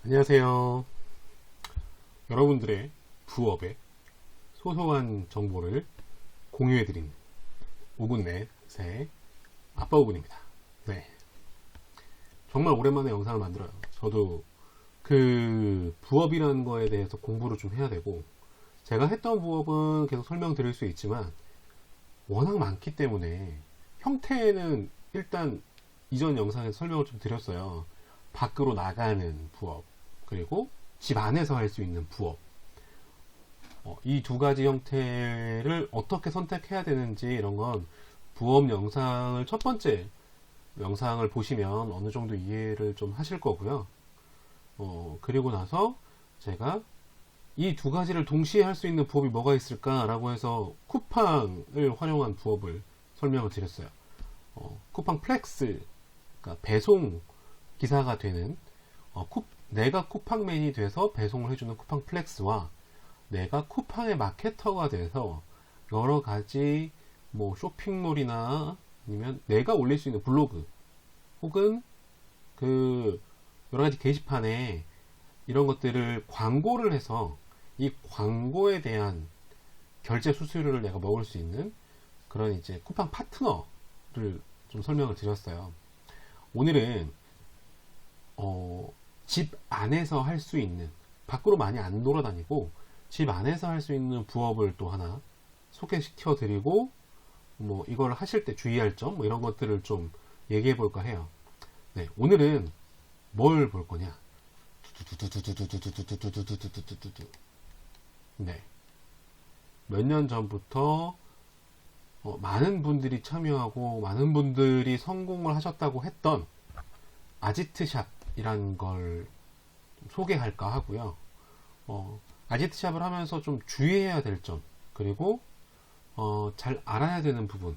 안녕하세요. 여러분들의 부업에 소소한 정보를 공유해드리는 우군넷의 아빠우군입니다. 네. 정말 오랜만에 영상을 만들어요. 저도 그 부업이라는 거에 대해서 공부를 좀 해야 되고, 제가 했던 부업은 계속 설명드릴 수 있지만 워낙 많기 때문에 형태는 일단 이전 영상에서 설명을 좀 드렸어요. 밖으로 나가는 부업, 그리고 집 안에서 할 수 있는 부업, 이 두 가지 형태를 어떻게 선택해야 되는지 이런 건 부업 영상을 첫 번째 영상을 보시면 어느 정도 이해를 좀 하실 거고요. 그리고 나서 제가 이 두 가지를 동시에 할 수 있는 부업이 뭐가 있을까라고 해서 쿠팡을 활용한 부업을 설명을 드렸어요. 쿠팡 플렉스, 그러니까 배송 기사가 되는, 내가 쿠팡맨이 돼서 배송을 해주는 쿠팡 플렉스와 내가 쿠팡의 마케터가 돼서 여러 가지 뭐 쇼핑몰이나 아니면 내가 올릴 수 있는 블로그 혹은 그 여러 가지 게시판에 이런 것들을 광고를 해서 이 광고에 대한 결제 수수료를 내가 먹을 수 있는 그런 이제 쿠팡 파트너를 좀 설명을 드렸어요. 오늘은 집 안에서 할 수 있는, 밖으로 많이 안 돌아다니고 집 안에서 할 수 있는 부업을 또 하나 소개시켜 드리고, 뭐 이걸 하실 때 주의할 점, 뭐 이런 것들을 좀 얘기해 볼까 해요. 네, 오늘은 뭘 볼 거냐? 네, 몇 년 전부터 많은 분들이 참여하고 많은 분들이 성공을 하셨다고 했던 아지트샵이라는 걸 소개할까 하고요. 아지트샵을 하면서 좀 주의해야 될 점, 그리고 잘 알아야 되는 부분,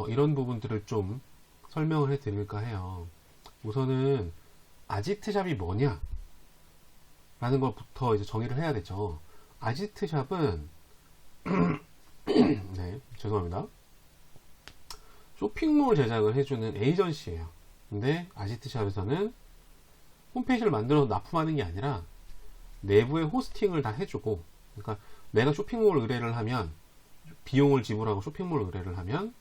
이런 부분들을 좀 설명을 해 드릴까 해요. 우선은 아지트샵이 뭐냐 라는 것부터 이제 정의를 해야 되죠. 아지트샵은 네, 죄송합니다. 쇼핑몰 제작을 해주는 에이전시예요. 근데 아지트샵에서는 홈페이지를 만들어서 납품하는 게 아니라 내부에 호스팅을 다 해주고, 그러니까 내가 쇼핑몰 의뢰를 하면, 비용을 지불하고 쇼핑몰 의뢰를 하면,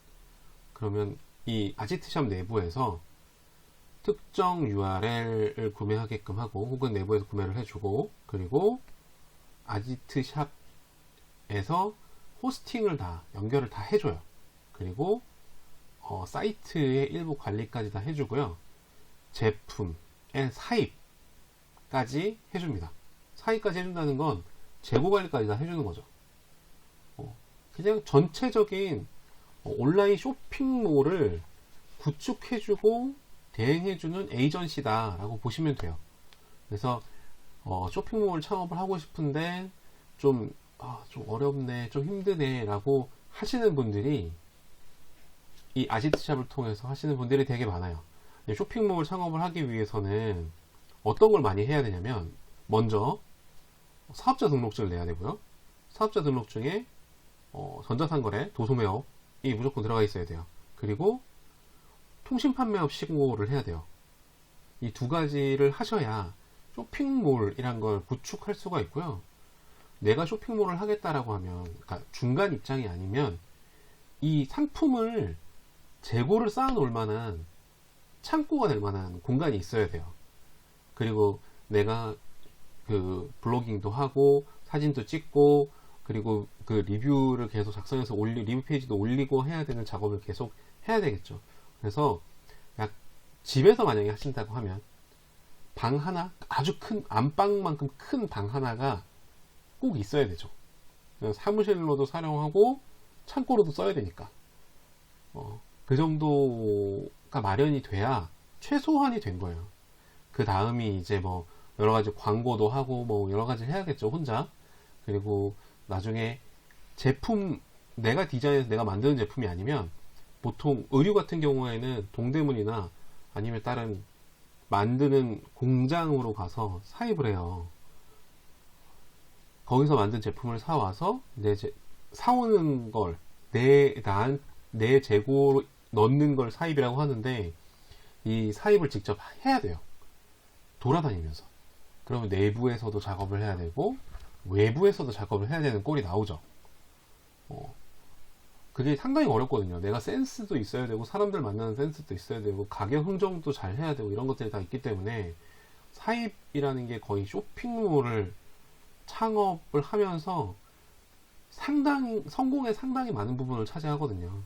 그러면 이 아지트샵 내부에서 특정 URL을 구매하게끔 하고, 혹은 내부에서 구매를 해주고, 그리고 아지트샵에서 호스팅을 다 연결을 다 해줘요. 그리고 사이트의 일부 관리까지 다 해주고요. 제품의 사입까지 해줍니다. 사입까지 해준다는 건 재고 관리까지 다 해주는 거죠. 그냥 전체적인 온라인 쇼핑몰을 구축해주고 대행해주는 에이전시다라고 보시면 돼요. 그래서 쇼핑몰 창업을 하고 싶은데 좀 어렵네, 좀 힘드네 라고 하시는 분들이 이 아지트샵을 통해서 하시는 분들이 되게 많아요. 쇼핑몰 창업을 하기 위해서는 어떤 걸 많이 해야 되냐면, 먼저 사업자 등록증을 내야 되고요. 사업자 등록증에 전자상거래, 도소매업이 무조건 들어가 있어야 돼요. 그리고 통신판매업 신고를 해야 돼요. 이 두 가지를 하셔야 쇼핑몰이란 걸 구축할 수가 있고요. 내가 쇼핑몰을 하겠다라고 하면, 그러니까 중간 입장이 아니면 이 상품을 재고를 쌓아 놓을 만한 창고가 될 만한 공간이 있어야 돼요. 그리고 내가 그 블로깅도 하고 사진도 찍고, 그리고 그 리뷰를 계속 작성해서 리뷰 페이지도 올리고 해야 되는 작업을 계속 해야 되겠죠. 그래서 집에서 만약에 하신다고 하면 방 하나, 아주 큰 안방만큼 큰 방 하나가 꼭 있어야 되죠. 사무실로도 사용하고 창고로도 써야 되니까 그 정도가 마련이 돼야 최소한이 된 거예요. 그 다음이 이제 뭐 여러가지 광고도 하고 뭐 여러가지 해야겠죠, 혼자. 그리고 나중에 제품, 내가 디자인해서 내가 만드는 제품이 아니면, 보통 의류 같은 경우에는 동대문이나 아니면 다른 만드는 공장으로 가서 사입을 해요. 거기서 만든 제품을 사와서 사오는 걸 내 재고로 넣는 걸 사입이라고 하는데, 이 사입을 직접 해야 돼요. 돌아다니면서. 그러면 내부에서도 작업을 해야 되고 외부에서도 작업을 해야 되는 꼴이 나오죠. 그게 상당히 어렵거든요. 내가 센스도 있어야 되고 사람들 만나는 센스도 있어야 되고 가격 흥정도 잘 해야 되고 이런 것들이 다 있기 때문에 사입이라는 게 거의 쇼핑몰을 창업을 하면서 상당히 성공의 상당히 많은 부분을 차지하거든요.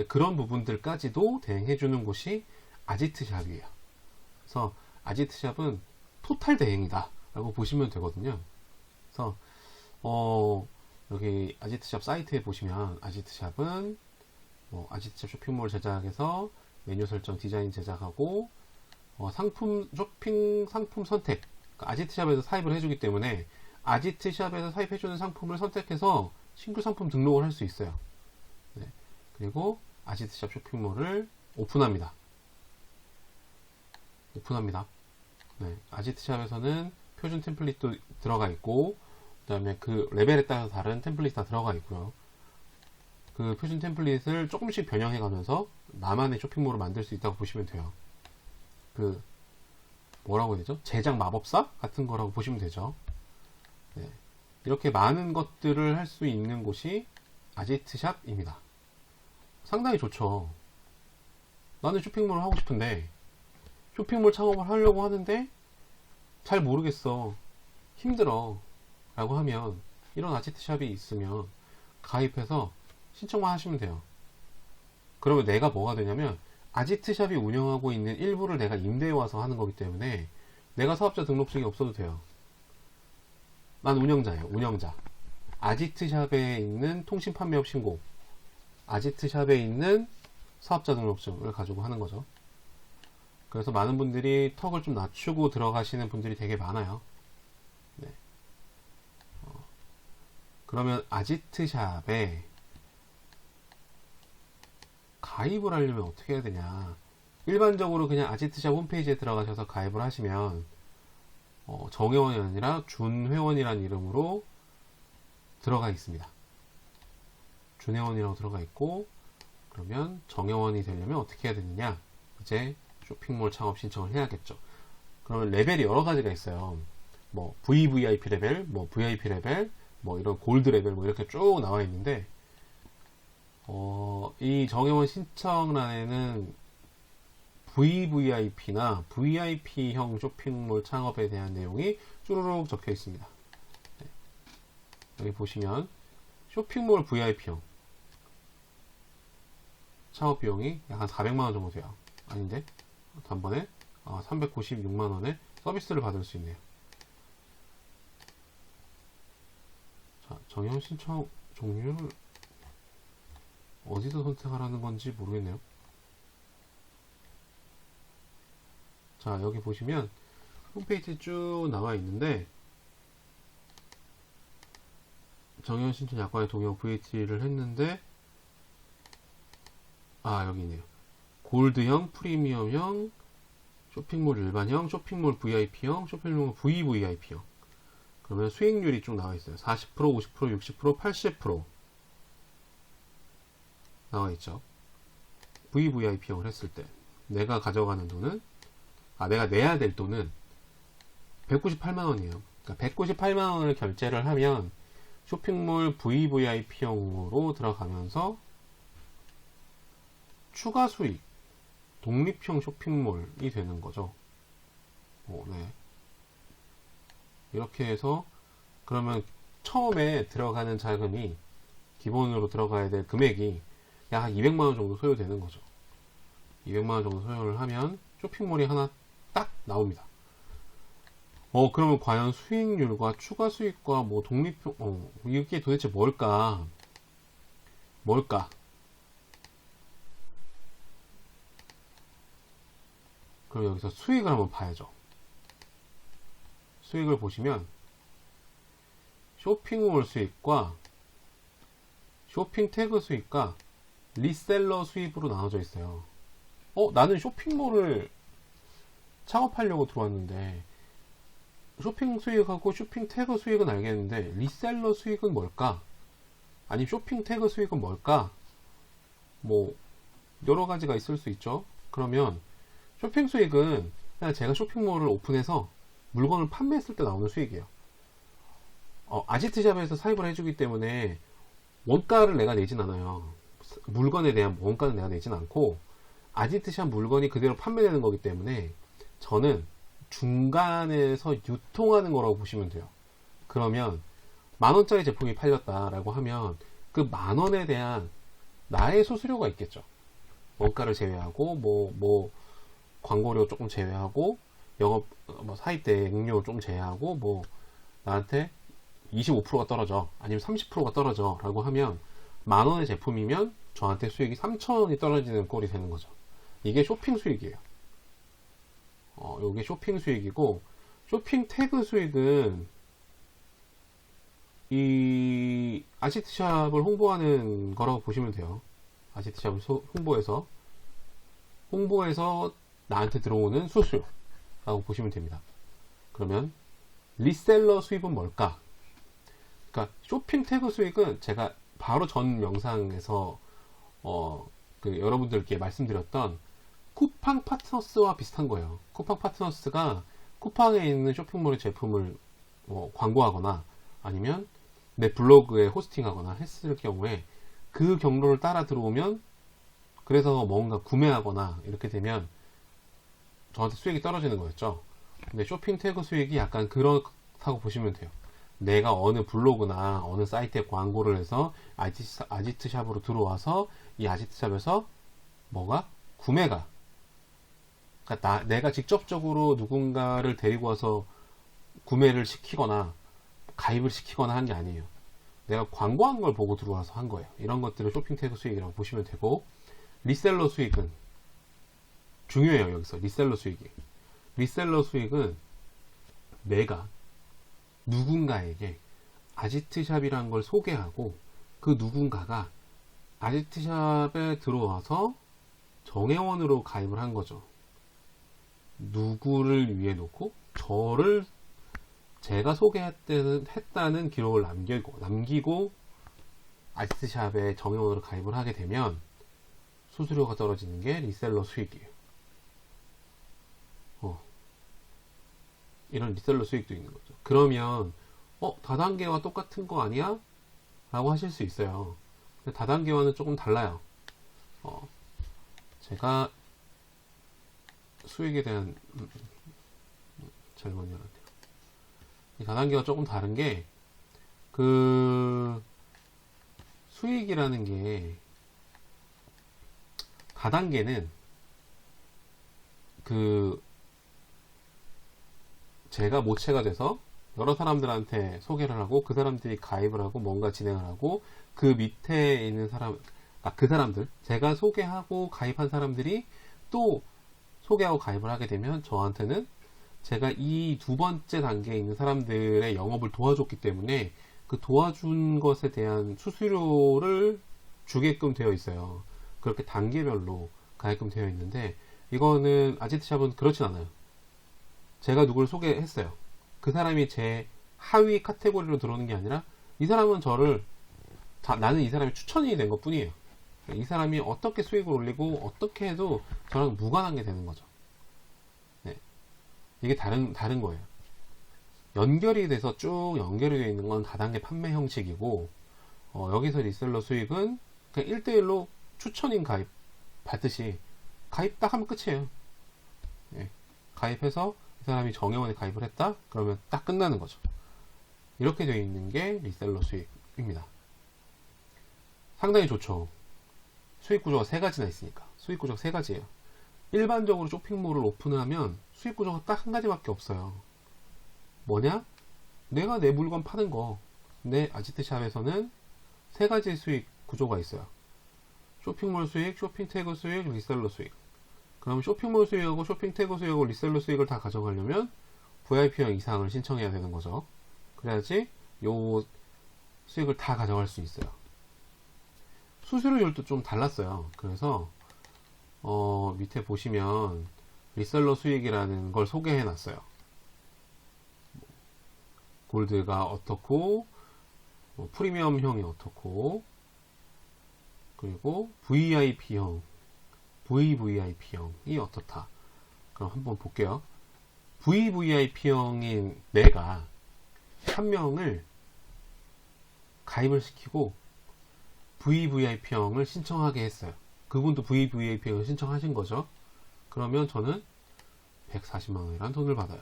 그런 부분들까지도 대행해주는 곳이 아지트샵이에요. 그래서 아지트샵은 토탈 대행이다 라고 보시면 되거든요. 그래서 여기 아지트샵 사이트에 보시면 아지트샵은 아지트샵 쇼핑몰 제작에서 메뉴 설정, 디자인 제작하고 상품 쇼핑 상품 선택, 그러니까 아지트샵에서 사입을 해주기 때문에 아지트샵에서 사입해주는 상품을 선택해서 신규 상품 등록을 할 수 있어요. 네. 그리고 아지트샵 쇼핑몰을 오픈합니다. 네. 아지트샵에서는 표준 템플릿도 들어가 있고 그 다음에 그 레벨에 따라서 다른 템플릿 다 들어가 있고요. 그 표준 템플릿을 조금씩 변형해 가면서 나만의 쇼핑몰을 만들 수 있다고 보시면 돼요. 그 뭐라고 해야 되죠? 제작 마법사 같은 거라고 보시면 되죠. 네. 이렇게 많은 것들을 할 수 있는 곳이 아지트샵입니다. 상당히 좋죠. 나는 쇼핑몰을 하고 싶은데 쇼핑몰 창업을 하려고 하는데 잘 모르겠어, 힘들어 라고 하면 이런 아지트샵이 있으면 가입해서 신청만 하시면 돼요. 그러면 내가 뭐가 되냐면 아지트샵이 운영하고 있는 일부를 내가 임대해 와서 하는 거기 때문에 내가 사업자 등록증이 없어도 돼요. 난 운영자예요. 운영자. 아지트샵에 있는 통신 판매업 신고, 아지트샵에 있는 사업자 등록증을 가지고 하는 거죠. 그래서 많은 분들이 턱을 좀 낮추고 들어가시는 분들이 되게 많아요. 네. 그러면 아지트샵에 가입을 하려면 어떻게 해야 되냐? 일반적으로 그냥 아지트샵 홈페이지에 들어가셔서 가입을 하시면 정회원이 아니라 준회원이라는 이름으로 들어가 있습니다. 준회원이라고 들어가 있고, 그러면 정회원이 되려면 어떻게 해야 되느냐? 이제 쇼핑몰 창업 신청을 해야겠죠. 그러면 레벨이 여러 가지가 있어요. 뭐 VVIP 레벨, 뭐 VIP 레벨, 뭐 이런 골드 레벨, 뭐 이렇게 쭉 나와 있는데 이 정회원 신청란에는 VVIP나 VIP형 쇼핑몰 창업에 대한 내용이 쭈루룩 적혀 있습니다. 네. 여기 보시면 쇼핑몰 VIP형 창업 비용이 약 한 400만원 정도 돼요. 아닌데? 단번에 396만원의 서비스를 받을 수 있네요. 자, 정회원 신청 종류를 어디서 선택하라는 건지 모르겠네요. 자, 여기 보시면 홈페이지 쭉 나와 있는데 정회원 신청 약관에 동의하고 VAT를 했는데 여기 있네요. 골드형, 프리미엄형, 쇼핑몰 일반형, 쇼핑몰 VIP형, 쇼핑몰 VVIP형. 그러면 수익률이 쭉 나와 있어요. 40%, 50%, 60%, 80% 나와 있죠. VVIP형을 했을 때 내가 가져가는 돈은 내가 내야 될 돈은 198만원이에요. 그러니까 198만원을 결제를 하면 쇼핑몰 VVIP형으로 들어가면서 추가 수익, 독립형 쇼핑몰이 되는 거죠. 네. 이렇게 해서 그러면 처음에 들어가는 자금이 기본으로 들어가야 될 금액이 약 한 200만원 정도 소요되는 거죠. 200만원 정도 소요를 하면 쇼핑몰이 하나 딱 나옵니다. 그러면 과연 수익률과 추가 수익과 뭐 독립형, 이게 도대체 뭘까? 그럼 여기서 수익을 한번 봐야죠. 수익을 보시면 쇼핑몰 수익과 쇼핑 태그 수익과 리셀러 수입으로 나눠져 있어요. 나는 쇼핑몰을 창업하려고 들어왔는데 쇼핑 수익하고 쇼핑 태그 수익은 알겠는데 리셀러 수익은 뭘까? 아니 쇼핑 태그 수익은 뭘까? 뭐 여러 가지가 있을 수 있죠. 그러면 쇼핑 수익은 그냥 제가 쇼핑몰을 오픈해서 물건을 판매했을 때 나오는 수익이에요. 아지트샵에서 사입을 해주기 때문에 원가를 내가 내진 않아요. 물건에 대한 원가는 내가 내진 않고 아지트샵 물건이 그대로 판매되는 거기 때문에 저는 중간에서 유통하는 거라고 보시면 돼요. 그러면 10,000원짜리 제품이 팔렸다라고 하면 그 10,000원에 대한 나의 수수료가 있겠죠. 원가를 제외하고 뭐 광고료 조금 제외하고 영업 사입 대행료 좀 제외하고 뭐 나한테 25%가 떨어져 아니면 30%가 떨어져 라고 하면 10,000원의 제품이면 저한테 수익이 3,000원이 떨어지는 꼴이 되는 거죠. 이게 쇼핑 수익이에요. 요게 쇼핑 수익이고, 쇼핑 태그 수익은 이 아지트샵을 홍보하는 거라고 보시면 돼요. 아지트샵을 홍보해서 나한테 들어오는 수수료라고 보시면 됩니다. 그러면 리셀러 수입은 뭘까? 그러니까 쇼핑 태그 수익은 제가 바로 전 영상에서 여러분들께 말씀드렸던 쿠팡 파트너스와 비슷한 거예요. 쿠팡 파트너스가 쿠팡에 있는 쇼핑몰의 제품을 광고하거나 아니면 내 블로그에 호스팅하거나 했을 경우에 그 경로를 따라 들어오면 그래서 뭔가 구매하거나 이렇게 되면 저한테 수익이 떨어지는 거였죠. 근데 쇼핑 태그 수익이 약간 그렇다고 보시면 돼요. 내가 어느 블로그나 어느 사이트에 광고를 해서 아지트샵으로 들어와서 이 아지트샵에서 구매가 그러니까 내가 직접적으로 누군가를 데리고 와서 구매를 시키거나 가입을 시키거나 한 게 아니에요. 내가 광고한 걸 보고 들어와서 한 거예요. 이런 것들을 쇼핑 태그 수익이라고 보시면 되고, 리셀러 수익은 중요해요. 여기서 리셀러 수익은 내가 누군가에게 아지트샵이라는 걸 소개하고 그 누군가가 아지트샵에 들어와서 정회원으로 가입을 한 거죠. 누구를 위해 놓고 저를 제가 소개했다는 기록을 남기고 아지트샵에 정회원으로 가입을 하게 되면 수수료가 떨어지는 게 리셀러 수익이에요. 이런 리셀러 수익도 있는 거죠. 그러면 다단계와 똑같은 거 아니야? 라고 하실 수 있어요. 근데 다단계와는 조금 달라요. 제가 수익에 대한 잘못 열었네요. 이 다단계와 조금 다른 게 수익이라는 게 다단계는 제가 모체가 돼서 여러 사람들한테 소개를 하고 그 사람들이 가입을 하고 뭔가 진행을 하고 그 밑에 있는 제가 소개하고 가입한 사람들이 또 소개하고 가입을 하게 되면 저한테는 제가 이 두 번째 단계에 있는 사람들의 영업을 도와줬기 때문에 그 도와준 것에 대한 수수료를 주게끔 되어 있어요. 그렇게 단계별로 가게끔 되어 있는데 이거는 아지트샵은 그렇진 않아요. 제가 누구를 소개했어요. 그 사람이 제 하위 카테고리로 들어오는 게 아니라 이 사람은 나는 이 사람이 추천이 된 것 뿐이에요. 이 사람이 어떻게 수익을 올리고 어떻게 해도 저랑 무관한 게 되는 거죠. 네. 이게 다른 거예요. 연결이 돼서 쭉 연결이 되어 있는 건 다단계 판매 형식이고 여기서 리셀러 수익은 그냥 1대1로 추천인 가입 받듯이 가입 딱 하면 끝이에요. 네. 가입해서 이 사람이 정회원에 가입을 했다? 그러면 딱 끝나는 거죠. 이렇게 되어 있는 게 리셀러 수익입니다. 상당히 좋죠. 수익 구조가 3가지나 있으니까. 수익 구조가 3가지예요. 일반적으로 쇼핑몰을 오픈하면 수익 구조가 딱 한 가지밖에 없어요. 뭐냐? 내가 내 물건 파는 거. 내 아지트샵에서는 3가지 수익 구조가 있어요. 쇼핑몰 수익, 쇼핑 태그 수익, 리셀러 수익. 그럼 쇼핑몰 수익하고 쇼핑 태그 수익하고 리셀러 수익을 다 가져가려면 VIP형 이상을 신청해야 되는 거죠. 그래야지 요 수익을 다 가져갈 수 있어요. 수수료율도 좀 달랐어요. 그래서 밑에 보시면 리셀러 수익이라는 걸 소개해 놨어요. 골드가 어떻고 프리미엄형이 어떻고 그리고 VVIP형이 어떻다. 그럼 한번 볼게요. VVIP형인 내가 한 명을 가입을 시키고 VVIP형을 신청하게 했어요. 그분도 VVIP형을 신청하신 거죠. 그러면 저는 140만원이라는 돈을 받아요.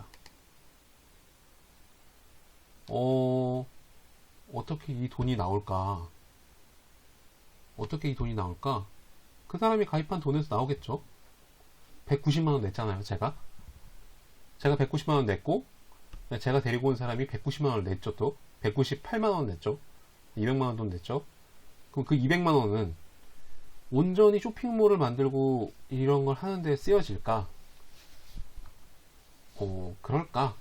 어떻게 이 돈이 나올까? 어떻게 이 돈이 나올까? 그 사람이 가입한 돈에서 나오겠죠? 190만원 냈잖아요, 제가 190만원 냈고, 제가 데리고 온 사람이 190만원을 냈죠, 또. 198만원 냈죠. 200만원 돈 냈죠. 그럼 그 200만원은 온전히 쇼핑몰을 만들고 이런 걸 하는데 쓰여질까? 그럴까?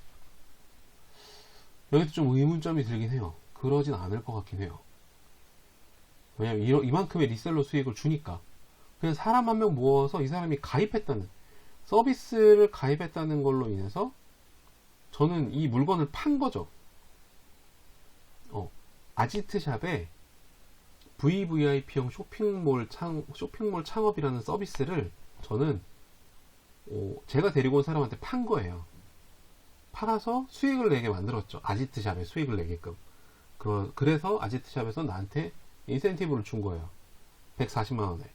여기도 좀 의문점이 들긴 해요. 그러진 않을 것 같긴 해요. 왜냐면 이만큼의 리셀러 수익을 주니까. 그냥 사람 한 명 모아서 이 사람이 가입했다는, 서비스를 가입했다는 걸로 인해서 저는 이 물건을 판 거죠. 아지트샵에 VVIP형 쇼핑몰 창업이라는 서비스를 저는 제가 데리고 온 사람한테 판 거예요. 팔아서 수익을 내게 만들었죠. 아지트샵에 수익을 내게끔. 그래서 아지트샵에서 나한테 인센티브를 준 거예요. 140만원에.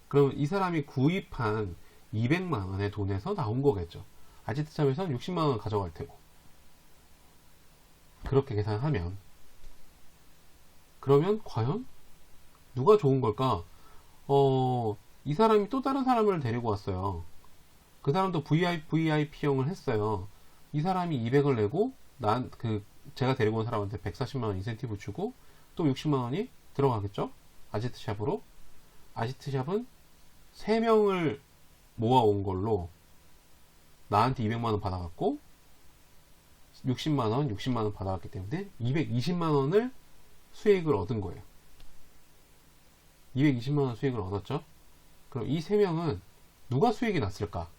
그러면 이 사람이 구입한 200만원의 돈에서 나온 거겠죠. 아지트샵에서는 60만원 가져갈 테고. 그렇게 계산하면. 그러면 과연 누가 좋은 걸까? 이 사람이 또 다른 사람을 데리고 왔어요. 그 사람도 VIP형을 했어요. 이 사람이 200을 내고 제가 데리고 온 사람한테 140만원 인센티브 주고 또 60만원이 들어가겠죠? 아지트샵으로. 아지트샵은 3명을 모아온 걸로 나한테 200만원 받아갔고 60만원 받아갔기 때문에 220만원을 수익을 얻은 거예요. 220만원 수익을 얻었죠? 그럼 이 3명은 누가 수익이 났을까?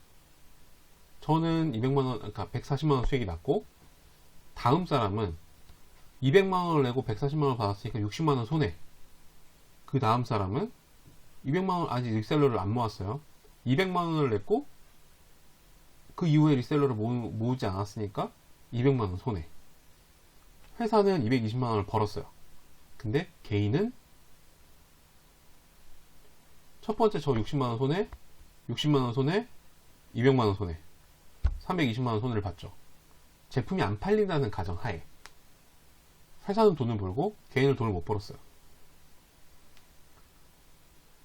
저는 200만원, 그러니까 140만원 수익이 났고, 다음 사람은 200만원을 내고 140만원 받았으니까 60만원 손해. 그 다음 사람은 200만원, 아직 리셀러를 안 모았어요. 200만원을 냈고, 그 이후에 리셀러를 모으지 않았으니까 200만원 손해. 회사는 220만원을 벌었어요. 근데 개인은 첫 번째 저 60만원 손해, 60만원 손해, 200만원 손해, 320만원 손해를 봤죠. 제품이 안 팔린다는 가정하에 회사는 돈을 벌고 개인은 돈을 못 벌었어요.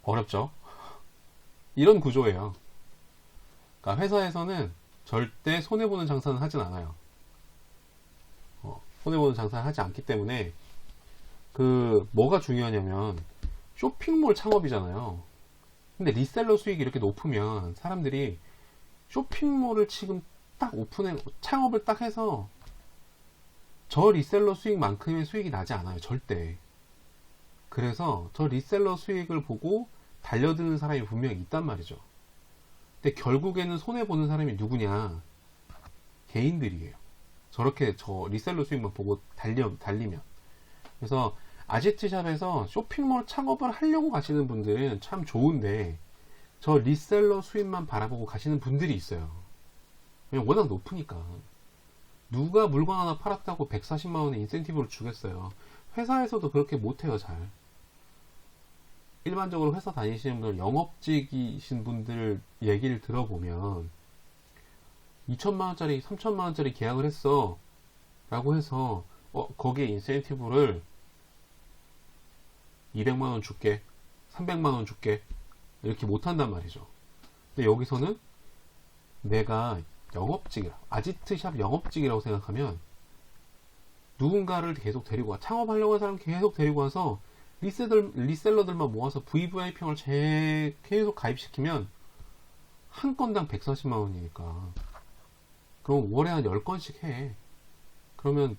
어렵죠? 이런 구조예요. 그러니까 회사에서는 절대 손해보는 장사는 하진 않아요. 손해보는 장사를 하지 않기 때문에 뭐가 중요하냐면 쇼핑몰 창업이잖아요. 근데 리셀러 수익이 이렇게 높으면 사람들이 쇼핑몰을 지금 딱 창업을 딱 해서 저 리셀러 수익만큼의 수익이 나지 않아요. 절대. 그래서 저 리셀러 수익을 보고 달려드는 사람이 분명히 있단 말이죠. 근데 결국에는 손해보는 사람이 누구냐? 개인들이에요. 저렇게 저 리셀러 수익만 보고 달리면. 그래서 아지트샵에서 쇼핑몰 창업을 하려고 가시는 분들은 참 좋은데 저 리셀러 수익만 바라보고 가시는 분들이 있어요. 왜냐면 워낙 높으니까. 누가 물건 하나 팔았다고 140만원의 인센티브를 주겠어요. 회사에서도 그렇게 못해요. 잘. 일반적으로 회사 다니시는 분들, 영업직이신 분들 얘기를 들어보면 2천만원짜리 3천만원짜리 계약을 했어 라고 해서 거기에 인센티브를 200만원 줄게, 300만원 줄게, 이렇게 못한단 말이죠. 근데 여기서는 내가 아지트샵 영업직이라고 생각하면 누군가를 계속 데리고 와. 창업하려고 하는 사람 계속 데리고 와서 리셀러들만 모아서 VVIP형을 계속 가입시키면 한 건당 140만원이니까. 그럼 월에 한 10건씩 해. 그러면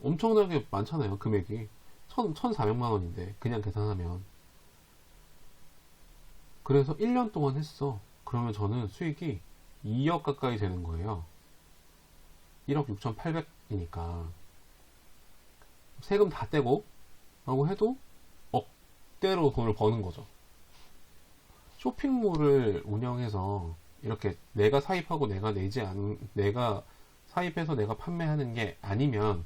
엄청나게 많잖아요. 금액이. 1,400만원인데 그냥 계산하면. 그래서 1년 동안 했어. 그러면 저는 수익이 2억 가까이 되는 거예요. 1억 6,800이니까 세금 다 떼고 라고 해도 억대로 돈을 버는 거죠. 쇼핑몰을 운영해서 이렇게 내가 사입하고 내가 사입해서 내가 판매하는 게 아니면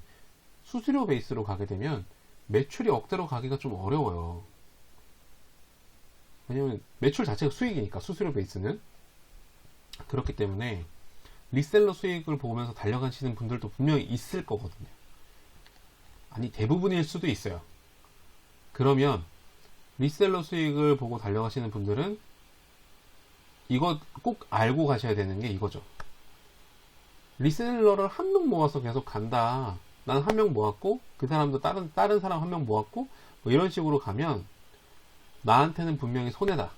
수수료 베이스로 가게 되면 매출이 억대로 가기가 좀 어려워요. 왜냐면 매출 자체가 수익이니까, 수수료 베이스는. 그렇기 때문에 리셀러 수익을 보면서 달려가시는 분들도 분명히 있을 거거든요. 아니, 대부분일 수도 있어요. 그러면 리셀러 수익을 보고 달려가시는 분들은 이거 꼭 알고 가셔야 되는 게 이거죠. 리셀러를 한 명 모아서 계속 간다. 나는 한 명 모았고 그 사람도 다른 사람 한 명 모았고 뭐 이런 식으로 가면 나한테는 분명히 손해다.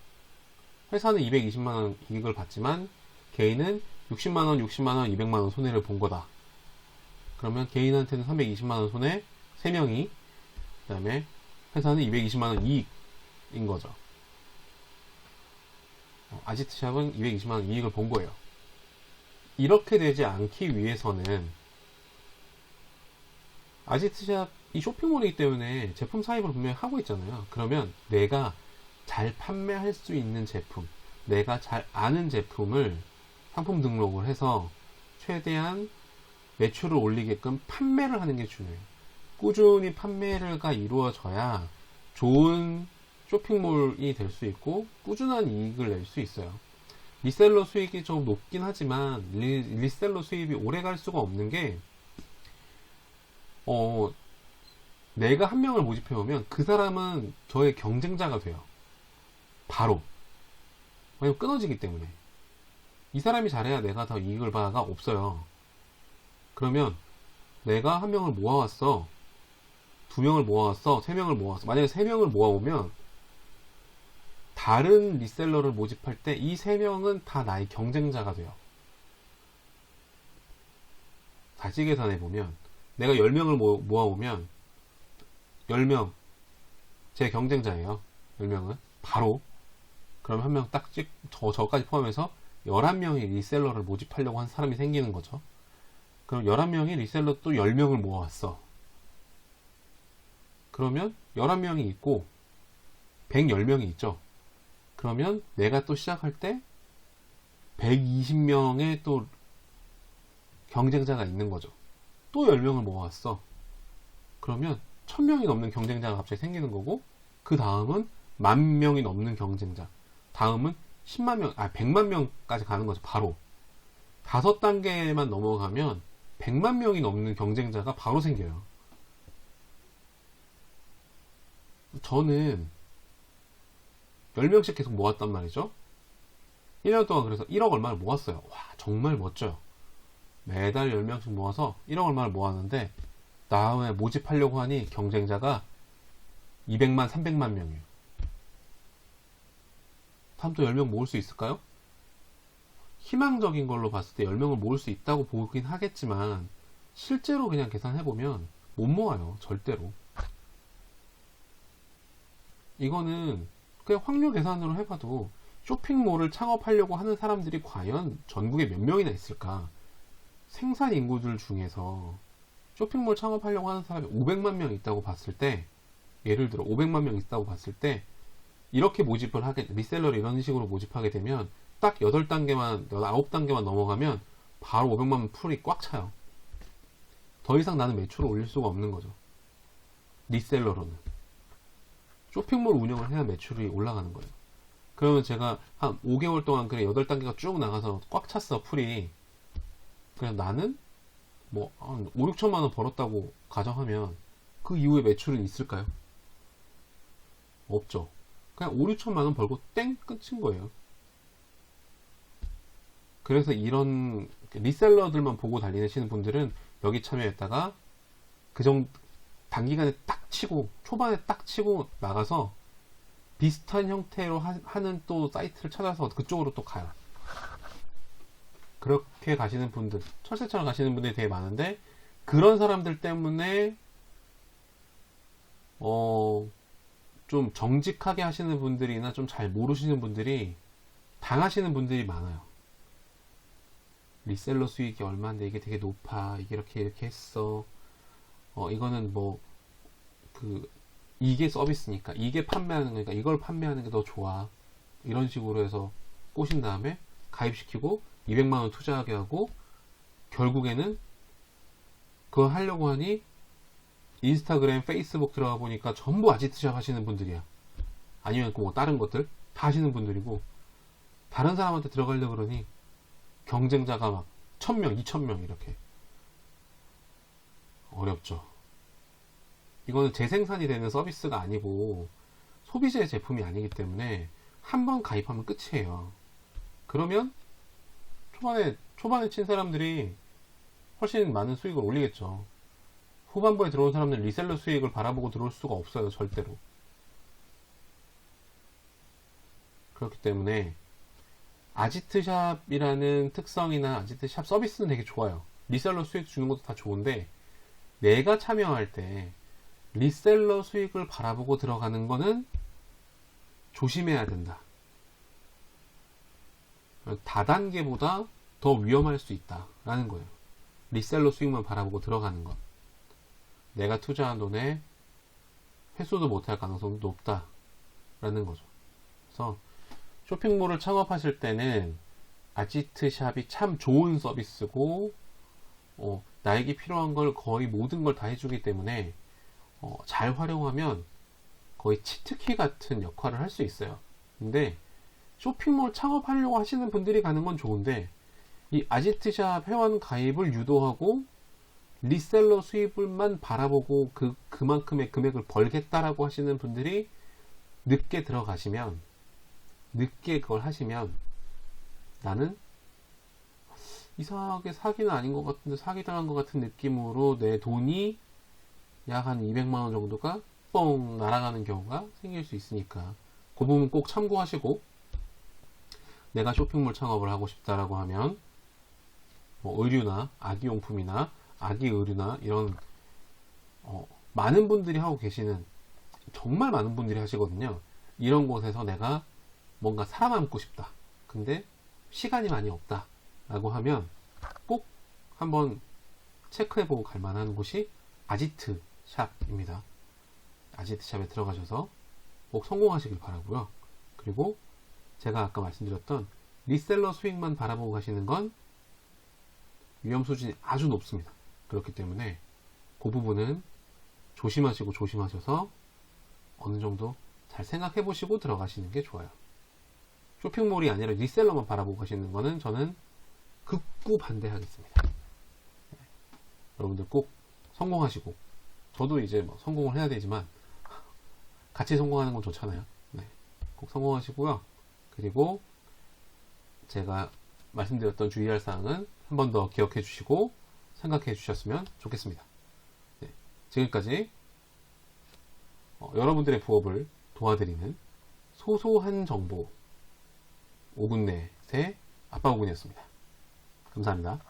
회사는 220만원 이익을 받지만 개인은 60만원, 60만원, 200만원 손해를 본 거다. 그러면 개인한테는 320만원 손해, 3명이, 그 다음에 회사는 220만원 이익인 거죠. 아지트샵은 220만원 이익을 본 거예요. 이렇게 되지 않기 위해서는 아지트샵 이 쇼핑몰이기 때문에 제품 사입을 분명히 하고 있잖아요. 그러면 내가 잘 판매할 수 있는 제품, 내가 잘 아는 제품을 상품 등록을 해서 최대한 매출을 올리게끔 판매를 하는 게 중요해요. 꾸준히 판매가 이루어져야 좋은 쇼핑몰이 될 수 있고 꾸준한 이익을 낼 수 있어요. 리셀러 수익이 좀 높긴 하지만 리셀러 수입이 오래 갈 수가 없는 게 내가 한 명을 모집해 오면 그 사람은 저의 경쟁자가 돼요. 바로. 왜냐면 끊어지기 때문에. 이 사람이 잘해야 내가 더 이익을 봐가 없어요. 그러면 내가 한 명을 모아왔어. 2명을 모아왔어. 3명을 모아왔어. 만약에 3명을 모아오면 다른 리셀러를 모집할 때 이 3명은 다 나의 경쟁자가 돼요. 다시 계산해보면 내가 10명을 모아오면 10명 제 경쟁자예요. 10명은 바로. 그럼 한 명 딱 저까지 포함해서 11명이 리셀러를 모집하려고 한 사람이 생기는 거죠. 그럼 11명이 리셀러 또 10명을 모아왔어. 그러면 11명이 있고 110명이 있죠. 그러면 내가 또 시작할 때 120명의 또 경쟁자가 있는 거죠. 또 10명을 모아왔어. 그러면 1000명이 넘는 경쟁자가 갑자기 생기는 거고, 그 다음은 10,000명이 넘는 경쟁자, 다음은 10만 명, 100만 명까지 가는 거죠. 바로 5단계만 넘어가면 100만 명이 넘는 경쟁자가 바로 생겨요. 저는 10명씩 계속 모았단 말이죠. 1년 동안 그래서 1억 얼마를 모았어요. 와, 정말 멋져요. 매달 10명씩 모아서 1억 얼마를 모았는데 다음에 모집하려고 하니 경쟁자가 200만, 300만 명이에요. 다음 또 10명 모을 수 있을까요? 희망적인 걸로 봤을 때 10명을 모을 수 있다고 보긴 하겠지만 실제로 그냥 계산해보면 못 모아요. 절대로. 이거는 그냥 확률 계산으로 해봐도 쇼핑몰을 창업하려고 하는 사람들이 과연 전국에 몇 명이나 있을까? 생산 인구들 중에서 쇼핑몰 창업하려고 하는 사람이 500만 명 있다고 봤을 때, 예를 들어 500만 명 있다고 봤을 때 이렇게 모집을 리셀러를 이런 식으로 모집하게 되면 딱 8단계만 9단계만 넘어가면 바로 500만 명 풀이 꽉 차요. 더 이상 나는 매출을 올릴 수가 없는 거죠. 리셀러로는 쇼핑몰 운영을 해야 매출이 올라가는 거예요. 그러면 제가 한 5개월 동안 그냥 8단계가 쭉 나가서 꽉 찼어, 풀이. 그냥 나는 뭐 한 5, 6천만 원 벌었다고 가정하면 그 이후에 매출은 있을까요? 없죠. 그냥 5, 6천만 원 벌고 땡 끝인 거예요. 그래서 이런 리셀러들만 보고 달리시는 분들은 여기 참여했다가 그 정도 단기간에 딱 치고 초반에 딱 치고 나가서 비슷한 형태로 하는 또 사이트를 찾아서 그쪽으로 또 가요. 그렇게 가시는 분들, 철새처럼 가시는 분들이 되게 많은데, 그런 사람들 때문에 좀 정직하게 하시는 분들이나 좀 잘 모르시는 분들이 당하시는 분들이 많아요. 리셀러 수익이 얼마인데 이게 되게 높아, 이게 이렇게 했어, 이거는 뭐 이게 서비스니까, 이게 판매하는 거니까 이걸 판매하는 게 더 좋아, 이런 식으로 해서 꼬신 다음에 가입시키고 200만원 투자하게 하고 결국에는 그거 하려고 하니 인스타그램, 페이스북 들어가 보니까 전부 아지트샵 하시는 분들이야. 아니면 뭐 다른 것들 다 하시는 분들이고, 다른 사람한테 들어가려고 그러니 경쟁자가 막 1000명, 2000명 이렇게. 어렵죠. 이거는 재생산이 되는 서비스가 아니고 소비자의 제품이 아니기 때문에 한 번 가입하면 끝이에요. 그러면 초반에 친 사람들이 훨씬 많은 수익을 올리겠죠. 후반부에 들어온 사람들은 리셀러 수익을 바라보고 들어올 수가 없어요, 절대로. 그렇기 때문에 아지트샵이라는 특성이나 아지트샵 서비스는 되게 좋아요. 리셀러 수익 주는 것도 다 좋은데, 내가 참여할 때 리셀러 수익을 바라보고 들어가는 거는 조심해야 된다. 다단계보다 더 위험할 수 있다라는 거예요. 리셀러 수익만 바라보고 들어가는 것. 내가 투자한 돈에 회수도 못할 가능성이 높다라는 거죠. 그래서 쇼핑몰을 창업하실 때는 아지트샵이 참 좋은 서비스고, 나에게 필요한 걸 거의 모든 걸 다 해주기 때문에 잘 활용하면 거의 치트키 같은 역할을 할 수 있어요. 근데 쇼핑몰 창업하려고 하시는 분들이 가는 건 좋은데, 이 아지트샵 회원 가입을 유도하고 리셀러 수입을만 바라보고 그만큼의 금액을 벌겠다라고 하시는 분들이 늦게 들어가시면, 늦게 그걸 하시면, 나는 이상하게 사기는 아닌 것 같은데 사기당한 것 같은 느낌으로 내 돈이 약 한 200만원 정도가 뻥 날아가는 경우가 생길 수 있으니까 그 부분 꼭 참고하시고, 내가 쇼핑몰 창업을 하고 싶다라고 하면 뭐 의류나 아기용품이나 아기 의류나 이런 많은 분들이 하고 계시는, 정말 많은 분들이 하시거든요. 이런 곳에서 내가 뭔가 살아남고 싶다, 근데 시간이 많이 없다 라고 하면 꼭 한번 체크해보고 갈 만한 곳이 아지트샵입니다. 아지트샵에 들어가셔서 꼭 성공하시길 바라고요. 그리고 제가 아까 말씀드렸던 리셀러 수익만 바라보고 가시는 건 위험 수준이 아주 높습니다. 그렇기 때문에 그 부분은 조심하셔서 어느 정도 잘 생각해 보시고 들어가시는 게 좋아요. 쇼핑몰이 아니라 리셀러만 바라보고 가시는 거는 저는 극구 반대하겠습니다. 여러분들 꼭 성공하시고, 저도 이제 뭐 성공을 해야 되지만 같이 성공하는 건 좋잖아요. 네, 꼭 성공하시고요. 그리고 제가 말씀드렸던 주의할 사항은 한 번 더 기억해 주시고 생각해 주셨으면 좋겠습니다. 네, 지금까지 여러분들의 부업을 도와드리는 소소한 정보 5분 내새 아빠오군이었습니다. 감사합니다.